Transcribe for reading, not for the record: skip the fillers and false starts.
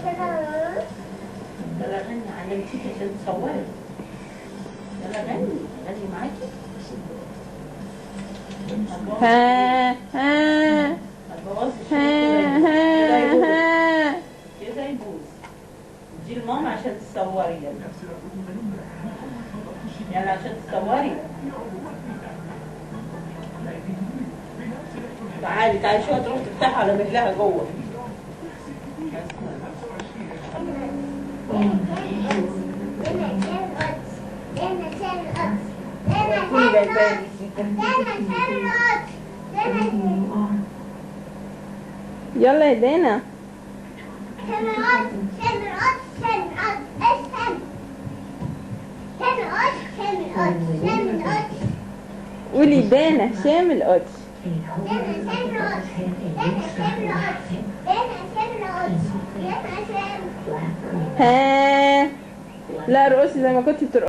يلا غني علمتيك عشان تصوري. يلا غني غني معاكي. ها ها ما تبوظش ها ها. كده يبوظ. دي الماما عشان تصوري. يلا يلا عشان تصوري. تعالي تعالي شوية تروح تفتحها على مهلها جوه. يلا يا دانا. قولي دانا شامل قطش. ها لا رقصي زي ما كنتي بترقصي.